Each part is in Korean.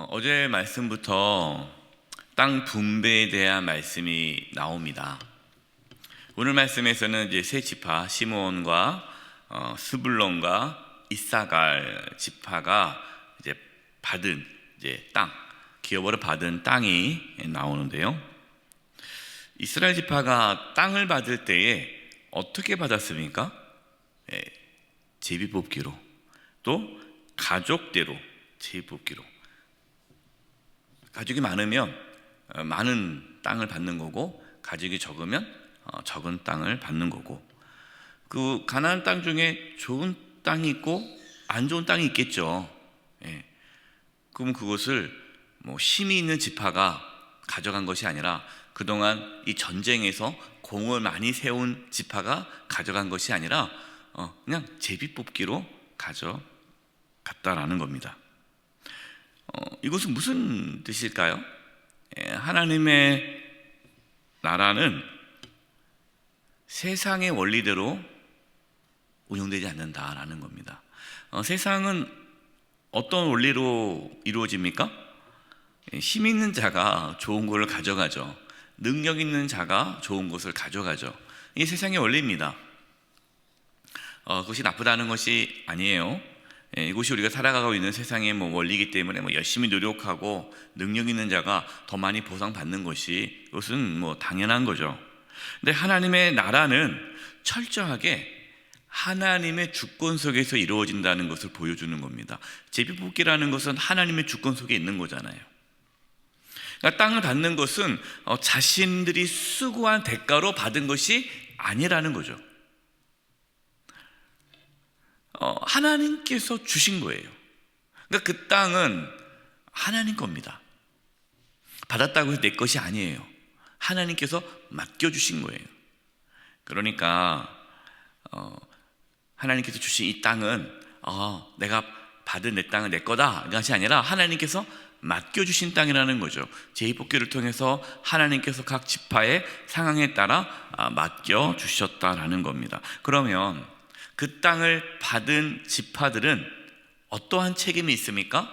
어제 말씀부터 땅 분배에 대한 말씀이 나옵니다. 오늘 말씀에서는 이제 세 지파 시므온과 스불론과 이사갈 지파가 이제 받은 땅, 기업으로 받은 땅이 나오는데요. 이스라엘 지파가 땅을 받을 때에 어떻게 받았습니까? 제비뽑기로, 또 가족대로 제비뽑기로. 가족이 많으면 많은 땅을 받는 거고, 가족이 적으면 적은 땅을 받는 거고, 그 가나안 땅 중에 좋은 땅이 있고 안 좋은 땅이 있겠죠. 그럼 그것을 힘이 있는 지파가 가져간 것이 아니라, 그동안 이 전쟁에서 공을 많이 세운 지파가 가져간 것이 아니라 그냥 제비뽑기로 가져갔다라는 겁니다. 이것은 무슨 뜻일까요? 하나님의 나라는 세상의 원리대로 운영되지 않는다라는 겁니다. 세상은 어떤 원리로 이루어집니까? 힘 있는 자가 좋은 것을 가져가죠. 능력 있는 자가 좋은 것을 가져가죠. 이게 세상의 원리입니다. 그것이 나쁘다는 것이 아니에요. 이것이 우리가 살아가고 있는 세상의 원리이기 때문에 열심히 노력하고 능력 있는 자가 더 많이 보상받는 것이, 이것은 당연한 거죠. 근데 하나님의 나라는 철저하게 하나님의 주권 속에서 이루어진다는 것을 보여주는 겁니다. 제비뽑기라는 것은 하나님의 주권 속에 있는 거잖아요. 그러니까 땅을 받는 것은 자신들이 수고한 대가로 받은 것이 아니라는 거죠. 하나님께서 주신 거예요. 그러니까 그 땅은 하나님 겁니다. 받았다고 해서 내 것이 아니에요. 하나님께서 맡겨주신 거예요. 그러니까 하나님께서 주신 이 땅은 내가 받은 내 땅은 내 거다, 이것이 아니라 하나님께서 맡겨주신 땅이라는 거죠. 제비뽑기를 통해서 하나님께서 각 지파의 상황에 따라 맡겨주셨다라는 겁니다. 그러면 그 땅을 받은 지파들은 어떠한 책임이 있습니까?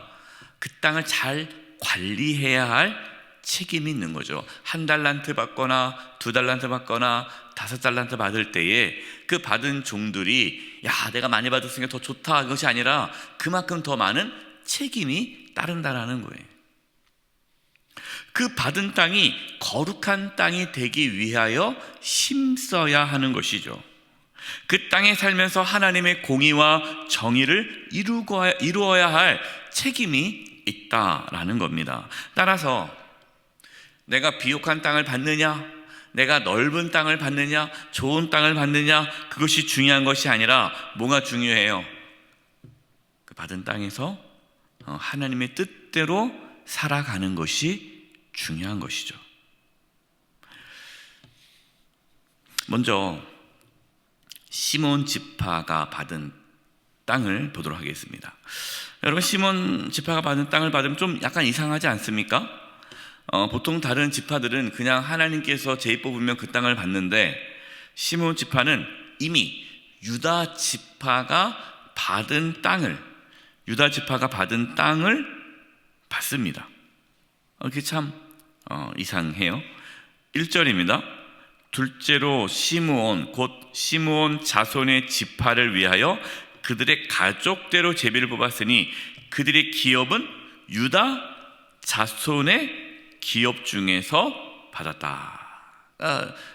그 땅을 잘 관리해야 할 책임이 있는 거죠. 1달란트 받거나 2달란트 받거나 5달란트 받을 때에 그 받은 종들이 내가 많이 받았으니까 더 좋다, 이것이 아니라 그만큼 더 많은 책임이 따른다라는 거예요. 그 받은 땅이 거룩한 땅이 되기 위하여 힘써야 하는 것이죠. 그 땅에 살면서 하나님의 공의와 정의를 이루어야 할 책임이 있다라는 겁니다. 따라서 내가 비옥한 땅을 받느냐, 내가 넓은 땅을 받느냐, 좋은 땅을 받느냐, 그것이 중요한 것이 아니라 뭐가 중요해요? 그 받은 땅에서 하나님의 뜻대로 살아가는 것이 중요한 것이죠. 먼저 시몬 지파가 받은 땅을 보도록 하겠습니다. 여러분, 시몬 지파가 받은 땅을 받으면 좀 약간 이상하지 않습니까? 보통 다른 지파들은 그냥 하나님께서 제비 뽑으면 그 땅을 받는데, 시몬 지파는 이미 유다 지파가 받은 땅을 받습니다. 그게 참 이상해요. 1절입니다. 둘째로 시므온 곧 시므온 자손의 지파를 위하여 그들의 가족대로 제비를 뽑았으니 그들의 기업은 유다 자손의 기업 중에서 받았다.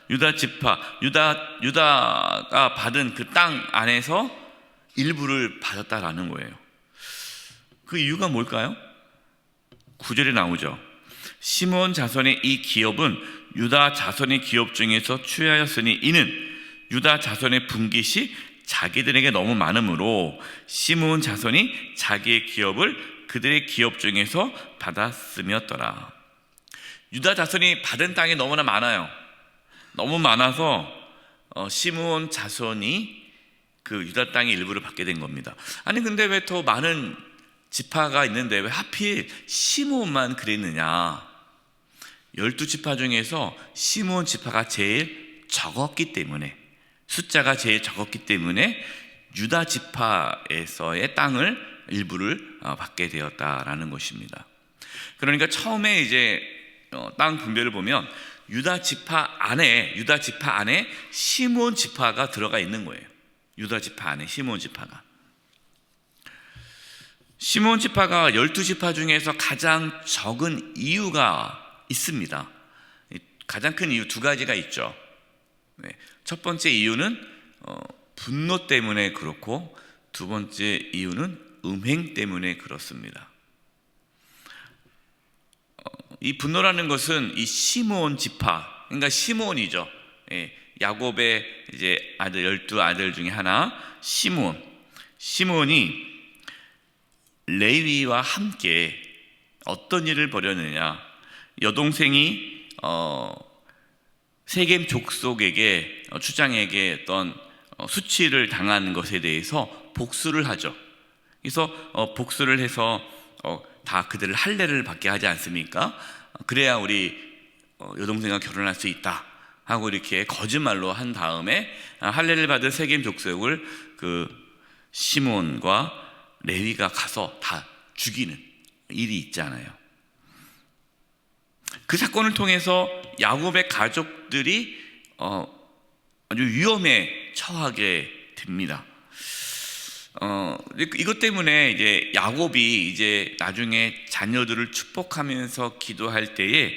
유다 지파, 유다가 받은 그 땅 안에서 일부를 받았다라는 거예요. 그 이유가 뭘까요? 9절에 나오죠. 시므온 자손의 이 기업은 유다 자손의 기업 중에서 취하였으니 이는 유다 자손의 분깃이 자기들에게 너무 많으므로 시므온 자손이 자기의 기업을 그들의 기업 중에서 받았음이었더라. 유다 자손이 받은 땅이 너무나 많아요. 너무 많아서 시므온 자손이 그 유다 땅의 일부를 받게 된 겁니다. 아니 근데 왜 더 많은 지파가 있는데 왜 하필 시므온만 그랬느냐? 12지파 중에서 시므온 지파가 제일 적었기 때문에, 숫자가 제일 적었기 때문에 유다 지파에서의 땅을 일부를 받게 되었다라는 것입니다. 그러니까 처음에 이제 땅 분배를 보면 유다 지파 안에 시므온 지파가 들어가 있는 거예요. 유다 지파 안에 시므온 지파가. 시므온 지파가 12지파 중에서 가장 적은 이유가 있습니다. 가장 큰 이유 두 가지가 있죠. 첫 번째 이유는 분노 때문에 그렇고, 두 번째 이유는 음행 때문에 그렇습니다. 이 분노라는 것은 이 시므온 지파, 그러니까 시므온이죠. 야곱의 이제 아들 12아들 중에 하나 시므온이 레위와 함께 어떤 일을 벌였느냐. 여동생이 세겜 족속에게 추장에게 어떤 수치를 당한 것에 대해서 복수를 하죠. 그래서 복수를 해서 다 그들을 할례를 받게 하지 않습니까? 그래야 우리 여동생과 결혼할 수 있다 하고 이렇게 거짓말로 한 다음에 할례를 받은 세겜 족속을 그 시몬과 레위가 가서 다 죽이는 일이 있잖아요. 그 사건을 통해서 야곱의 가족들이 아주 위험에 처하게 됩니다. 이것 때문에 이제 야곱이 이제 나중에 자녀들을 축복하면서 기도할 때에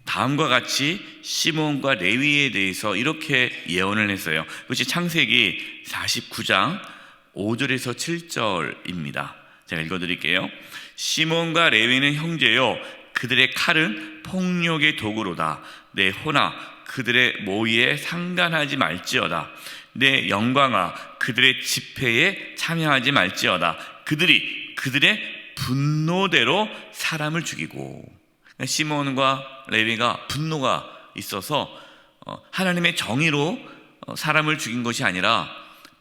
다음과 같이 시몬과 레위에 대해서 이렇게 예언을 했어요. 그것이 창세기 49장 5절에서 7절입니다. 제가 읽어드릴게요. 시몬과 레위는 형제요, 그들의 칼은 폭력의 도구로다. 내 호나 그들의 모의에 상관하지 말지어다. 내 영광아 그들의 집회에 참여하지 말지어다. 그들이 그들의 분노대로 사람을 죽이고. 시몬과 레위가 분노가 있어서 하나님의 정의로 사람을 죽인 것이 아니라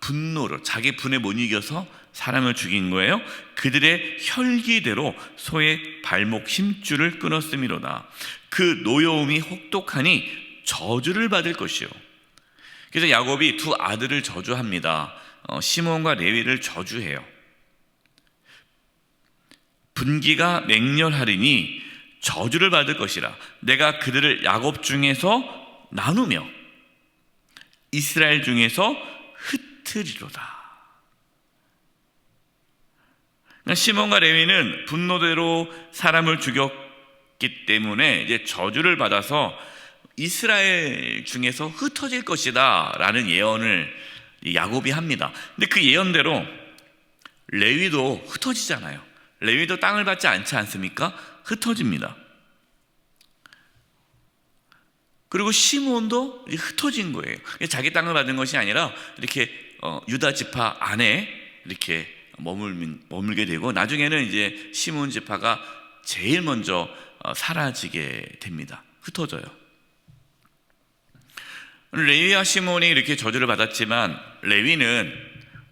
분노로, 자기 분에 못 이겨서 사람을 죽인 거예요. 그들의 혈기대로 소의 발목 힘줄을 끊었음이로다. 그 노여움이 혹독하니 저주를 받을 것이요. 그래서 야곱이 두 아들을 저주합니다. 시몬과 레위를 저주해요. 분기가 맹렬하리니 저주를 받을 것이라. 내가 그들을 야곱 중에서 나누며 이스라엘 중에서 흩으리로다. 시몬과 레위는 분노대로 사람을 죽였기 때문에 이제 저주를 받아서 이스라엘 중에서 흩어질 것이다 라는 예언을 야곱이 합니다. 근데 그 예언대로 레위도 흩어지잖아요. 레위도 땅을 받지 않지 않습니까? 흩어집니다. 그리고 시몬도 흩어진 거예요. 자기 땅을 받은 것이 아니라 이렇게 유다 지파 안에 이렇게 머물게 되고, 나중에는 이제 시몬 지파가 제일 먼저 사라지게 됩니다. 흩어져요. 레위와 시몬이 이렇게 저주를 받았지만 레위는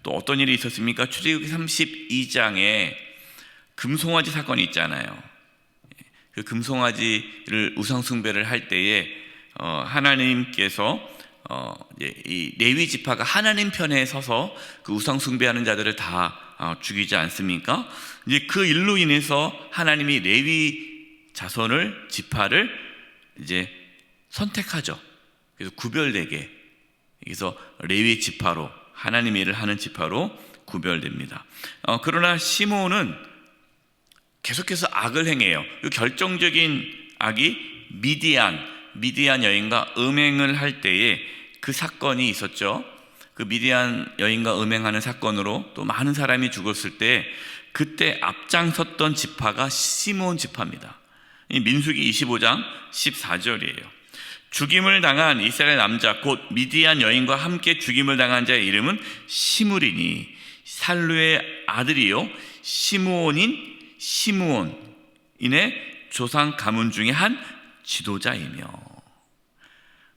또 어떤 일이 있었습니까? 출애굽기 32장에 금송아지 사건이 있잖아요. 그 금송아지를 우상숭배를 할 때에 하나님께서 이 레위 지파가 하나님 편에 서서 그 우상숭배하는 자들을 다 죽이지 않습니까? 이제 그 일로 인해서 하나님이 레위 자손을, 지파를 이제 선택하죠. 그래서 구별되게, 그래서 레위 지파로, 하나님 일을 하는 지파로 구별됩니다. 그러나 시몬은 계속해서 악을 행해요. 그 결정적인 악이 미디안 여인과 음행을 할 때에 그 사건이 있었죠. 그 미디안 여인과 음행하는 사건으로 또 많은 사람이 죽었을 때 그때 앞장섰던 지파가 시몬 지파입니다. 민수기 25장 14절이에요. 죽임을 당한 이스라엘 남자 곧 미디안 여인과 함께 죽임을 당한 자의 이름은 시므리니 살루의 아들이요 시므온인의 조상 가문 중에 한 지도자이며.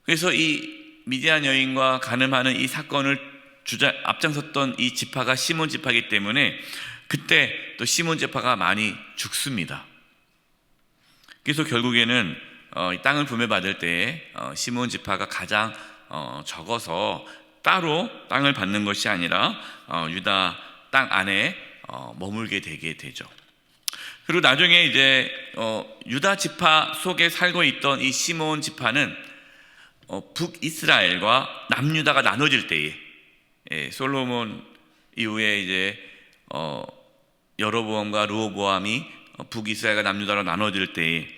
그래서 이 미디안 여인과 간음하는 이 사건을 앞장섰던 이 지파가 시몬 지파이기 때문에 그때 또 시몬 지파가 많이 죽습니다. 그래서 결국에는 이 땅을 분배받을 때 시몬 지파가 가장 적어서 따로 땅을 받는 것이 아니라 유다 땅 안에 머물게 되게 되죠. 그리고 나중에 이제 유다 지파 속에 살고 있던 이 시므온 지파는 북이스라엘과 남유다가 나눠질 때에, 솔로몬 이후에 이제 여로보암과 르호보암이 북이스라엘과 남유다로 나눠질 때에,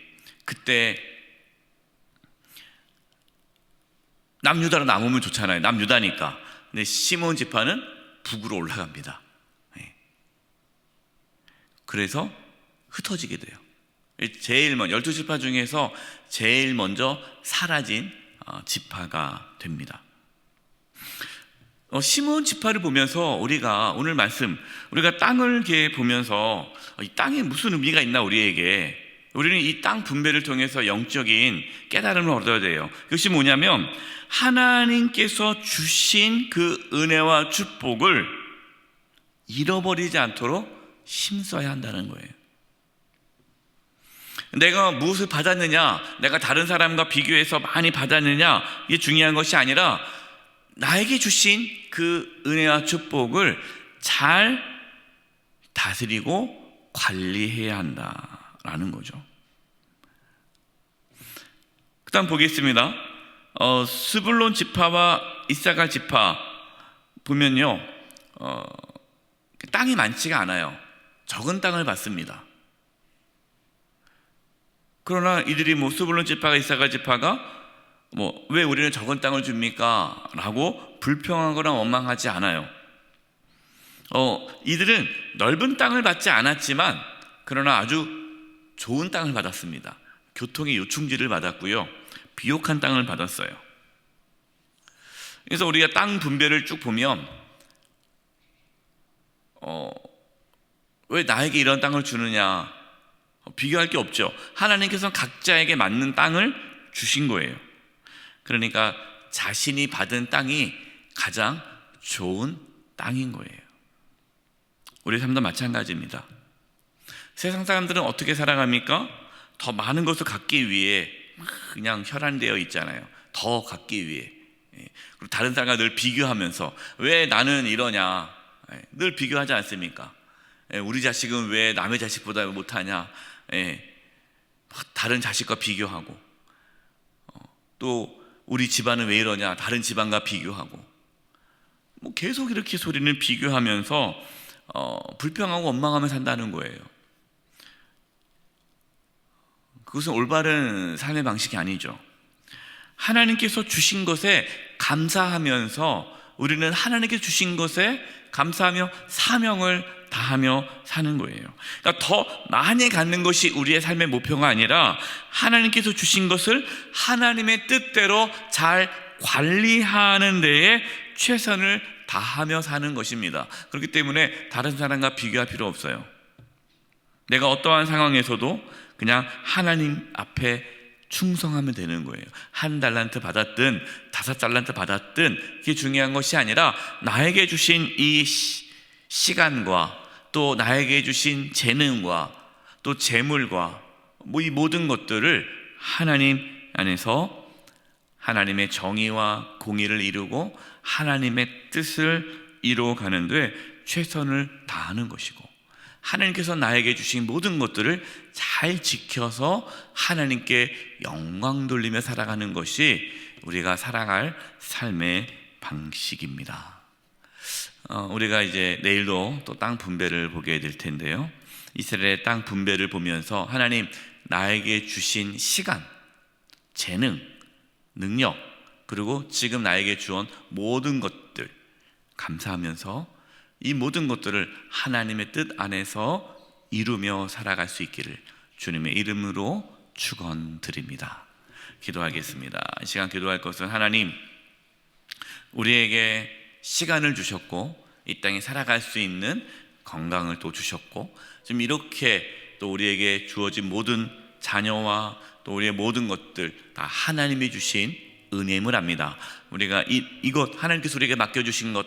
그때 남유다로 남으면 좋잖아요. 남유다니까. 근데 시므온 지파는 북으로 올라갑니다. 그래서 흩어지게 돼요. 제일 먼저 12지파 중에서 제일 먼저 사라진 지파가 됩니다. 시므온 지파를 보면서 우리가 오늘 말씀, 우리가 땅을 이렇게 보면서 이 땅에 무슨 의미가 있나, 우리는 이 땅 분배를 통해서 영적인 깨달음을 얻어야 돼요. 그것이 뭐냐면 하나님께서 주신 그 은혜와 축복을 잃어버리지 않도록 힘써야 한다는 거예요. 내가 무엇을 받았느냐, 내가 다른 사람과 비교해서 많이 받았느냐, 이게 중요한 것이 아니라 나에게 주신 그 은혜와 축복을 잘 다스리고 관리해야 한다라는 거죠. 그 다음 보겠습니다. 스불론 지파와 이사갈 지파 보면요, 땅이 많지가 않아요. 적은 땅을 받습니다. 그러나 이들이 스불론 지파가 이사갈 지파가 왜 우리는 적은 땅을 줍니까? 라고 불평하거나 원망하지 않아요. 이들은 넓은 땅을 받지 않았지만 그러나 아주 좋은 땅을 받았습니다. 교통의 요충지를 받았고요, 비옥한 땅을 받았어요. 그래서 우리가 땅 분배를 쭉 보면 왜 나에게 이런 땅을 주느냐, 비교할 게 없죠. 하나님께서는 각자에게 맞는 땅을 주신 거예요. 그러니까 자신이 받은 땅이 가장 좋은 땅인 거예요. 우리 삶도 마찬가지입니다. 세상 사람들은 어떻게 살아갑니까? 더 많은 것을 갖기 위해 그냥 혈안되어 있잖아요. 더 갖기 위해. 그리고 다른 사람과 늘 비교하면서 왜 나는 이러냐, 늘 비교하지 않습니까? 우리 자식은 왜 남의 자식보다 못하냐, 다른 자식과 비교하고, 또 우리 집안은 왜 이러냐, 다른 집안과 비교하고, 계속 이렇게 소리는 비교하면서 불평하고 원망하며 산다는 거예요. 그것은 올바른 삶의 방식이 아니죠. 하나님께서 주신 것에 감사하면서 우리는 하나님께 주신 것에 감사하며 사명을 다하며 사는 거예요. 그러니까 더 많이 갖는 것이 우리의 삶의 목표가 아니라 하나님께서 주신 것을 하나님의 뜻대로 잘 관리하는 데에 최선을 다하며 사는 것입니다. 그렇기 때문에 다른 사람과 비교할 필요 없어요. 내가 어떠한 상황에서도 그냥 하나님 앞에 충성하면 되는 거예요. 1달란트 받았든 5달란트 받았든 그게 중요한 것이 아니라 나에게 주신 이 시간과 또 나에게 주신 재능과 또 재물과 이 모든 것들을 하나님 안에서 하나님의 정의와 공의를 이루고 하나님의 뜻을 이루어가는 데 최선을 다하는 것이고, 하나님께서 나에게 주신 모든 것들을 잘 지켜서 하나님께 영광 돌리며 살아가는 것이 우리가 살아갈 삶의 방식입니다. 우리가 이제 내일도 또 땅 분배를 보게 될 텐데요, 이스라엘의 땅 분배를 보면서 하나님 나에게 주신 시간, 재능, 능력, 그리고 지금 나에게 주온 모든 것들 감사하면서 이 모든 것들을 하나님의 뜻 안에서 이루며 살아갈 수 있기를 주님의 이름으로 축원드립니다. 기도하겠습니다. 이 시간 기도할 것은, 하나님 우리에게 시간을 주셨고 이 땅에 살아갈 수 있는 건강을 또 주셨고, 지금 이렇게 또 우리에게 주어진 모든 자녀와 또 우리의 모든 것들 다 하나님이 주신 은혜임을 압니다. 우리가 이것 하나님께서 우리에게 맡겨주신 것,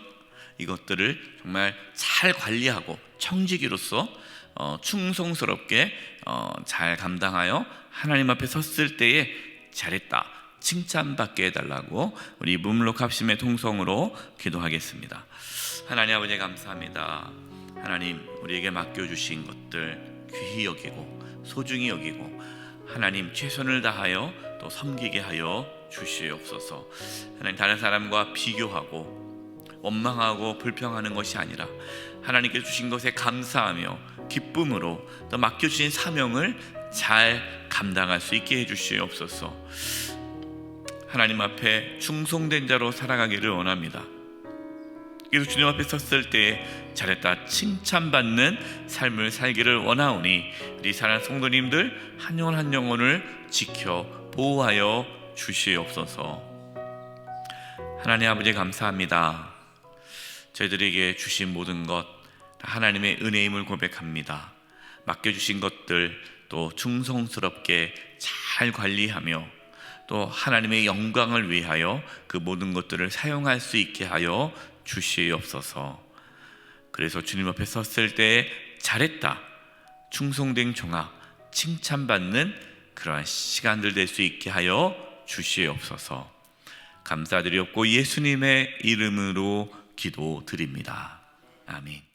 이것들을 정말 잘 관리하고 청지기로서 충성스럽게 잘 감당하여 하나님 앞에 섰을 때에 잘했다, 칭찬받게 해달라고 우리 문무록 합심의 통성으로 기도하겠습니다. 하나님 아버지 감사합니다. 하나님 우리에게 맡겨주신 것들 귀히 여기고 소중히 여기고 하나님 최선을 다하여 또 섬기게 하여 주시옵소서. 하나님, 다른 사람과 비교하고 원망하고 불평하는 것이 아니라 하나님께 주신 것에 감사하며 기쁨으로 또 맡겨주신 사명을 잘 감당할 수 있게 해주시옵소서. 하나님 앞에 충성된 자로 살아가기를 원합니다. 그래서 주님 앞에 섰을 때 잘했다 칭찬받는 삶을 살기를 원하오니 우리 사랑하는 성도님들 한 영혼 한 영혼을 지켜 보호하여 주시옵소서. 하나님 아버지, 감사합니다. 저희들에게 주신 모든 것 하나님의 은혜임을 고백합니다. 맡겨주신 것들 또 충성스럽게 잘 관리하며 또 하나님의 영광을 위하여 그 모든 것들을 사용할 수 있게 하여 주시옵소서. 그래서 주님 앞에 섰을 때 잘했다 충성된 종아 칭찬받는 그러한 시간들 될 수 있게 하여 주시옵소서. 감사드리옵고 예수님의 이름으로 기도드립니다. 아멘.